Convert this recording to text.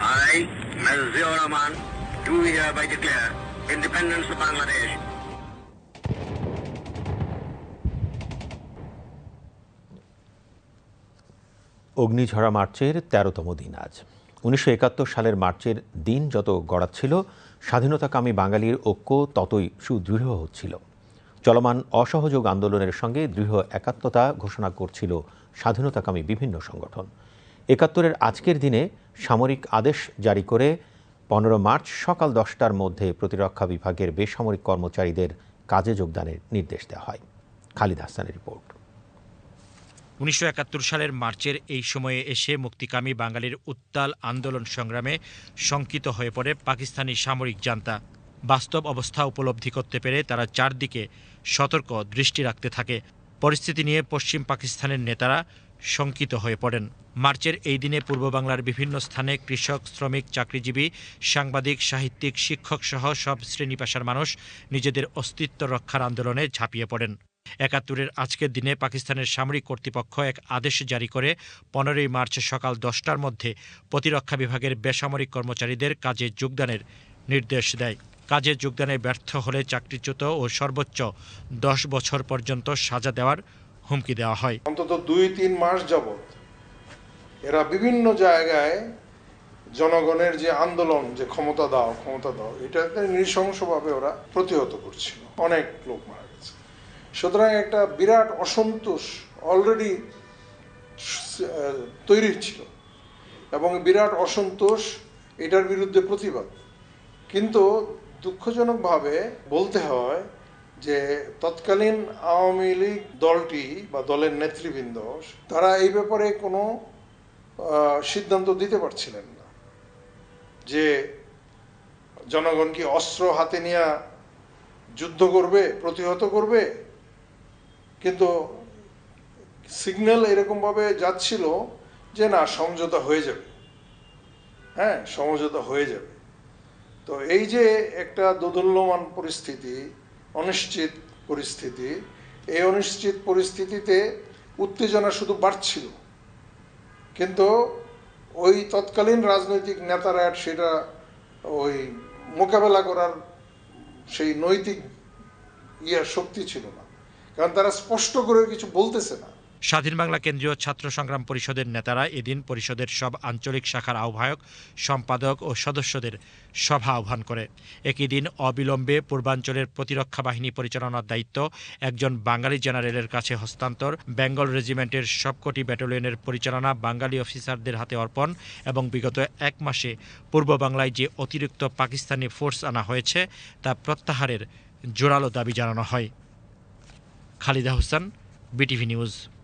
I, Major Ziaur Rahman, do hereby declare independence of Bangladesh. অগ্নিঝরা মার্চের ১৩তম দিন আজ। ১৯৭১ সালের মার্চের দিন যত গড়াচ্ছিল, স্বাধীনতাকামী বাঙালির ঐক্য ততই সুদৃঢ় হচ্ছিল। চলমান অসহযোগ আন্দোলনের সঙ্গে দৃঢ় একাত্মতা ঘোষণা করছিল স্বাধীনতাকামী বিভিন্ন সংগঠন। ৭১-এর আজকের দিনে সামরিক আদেশ জারি করে ১৫ মার্চ সকাল ১০টার মধ্যে প্রতিরক্ষা বিভাগের বেসামরিক কর্মচারীদের কাজে যোগদানের নির্দেশ দেওয়া হয়। খালিদ হাসানের রিপোর্ট। ১৯৭১ সালের মার্চের এই সময়ে এসে মুক্তিকামী বাঙালির উত্তাল আন্দোলন সংগ্রামে শঙ্কিত হয়ে পড়ে পাকিস্তানি সামরিক জান্তা। বাস্তব অবস্থা উপলব্ধি করতে পেরে তারা চারদিকে সতর্ক দৃষ্টি রাখতে থাকে। পরিস্থিতি নিয়ে পশ্চিম পাকিস্তানের নেতারা শঙ্কিত হয়ে পড়েন। মার্চের এই দিনে পূর্ব বাংলার বিভিন্ন স্থানে কৃষক, শ্রমিক, চাকরিজীবী, সাংবাদিক, সাহিত্যিক, শিক্ষক সহ সব শ্রেণী পেশার মানুষ নিজেদের অস্তিত্ব রক্ষার আন্দোলনে ঝাঁপিয়ে পড়েন। ৭১-এর আজকের দিনে পাকিস্তানের সামরিক কর্তৃপক্ষ এক আদেশ জারি করে ১৫ই মার্চ সকাল ১০টার মধ্যে প্রতিরক্ষা বিভাগের বেসামরিক কর্মচারীদের কাজে যোগদানের নির্দেশ দেয়। কাজে যোগদানে ব্যর্থ হলে চাকরিচ্যুত ও সর্বোচ্চ ১০ বছর পর্যন্ত সাজা দেওয়ার হুমকি দেওয়া হয়। অন্তত ২-৩ মাস যাবৎ এরা বিভিন্ন জায়গায় জনগণের যে আন্দোলন, যে ক্ষমতা দাও এটাকে নৃশংসভাবে ওরা প্রতিহত করছিল। অনেক লোক মারা গেছে। সুতরাং একটা বিরাট অসন্তোষ অলরেডি তৈরি ছিল এবং বিরাট অসন্তোষ, এটার বিরুদ্ধে প্রতিবাদ। কিন্তু দুঃখজনকভাবে বলতে হয় যে তৎকালীন আওয়ামী লীগ দলটি বা দলের নেতৃবৃন্দ তারা এই ব্যাপারে কোনো সিদ্ধান্ত দিতে পারছিলেন না যে জনগণ কি অস্ত্র হাতে নিয়ে যুদ্ধ করবে, প্রতিহত করবে। কিন্তু সিগন্যাল এরকমভাবে যাচ্ছিল যে না, সমঝোতা হয়ে যাবে, সমঝোতা হয়ে যাবে। তো এই যে একটা দোদুল্যমান পরিস্থিতি, অনিশ্চিত পরিস্থিতি, এই অনিশ্চিত পরিস্থিতিতে উত্তেজনা শুধু বাড়ছিল, কিন্তু ওই তৎকালীন রাজনৈতিক নেতারা সেটা ওই মোকাবেলা করার সেই নৈতিক শক্তি ছিল না, কারণ তারা স্পষ্ট করে কিছু বলতেছে না। স্বাধীন বাংলা কেন্দ্রীয় ছাত্র সংগ্রাম পরিষদের নেতারা এদিন পরিষদের সব আঞ্চলিক শাখার আহ্বায়ক, সম্পাদক ও সদস্যদের সভা আহ্বান করে। একই দিন অবিলম্বে পূর্বাঞ্চলের প্রতিরক্ষা বাহিনী পরিচালনার দায়িত্ব একজন বাঙালি জেনারেলের কাছে হস্তান্তর, বেঙ্গল রেজিমেন্টের সবকটি ব্যাটালিয়নের পরিচালনা বাঙালি অফিসারদের হাতে অর্পণ এবং বিগত ১ মাসে পূর্ব বাংলায় যে অতিরিক্ত পাকিস্তানি ফোর্স আনা হয়েছে তা প্রত্যাহারের জোরালো দাবি জানানো হয়। Khalid Hasan, BTV news.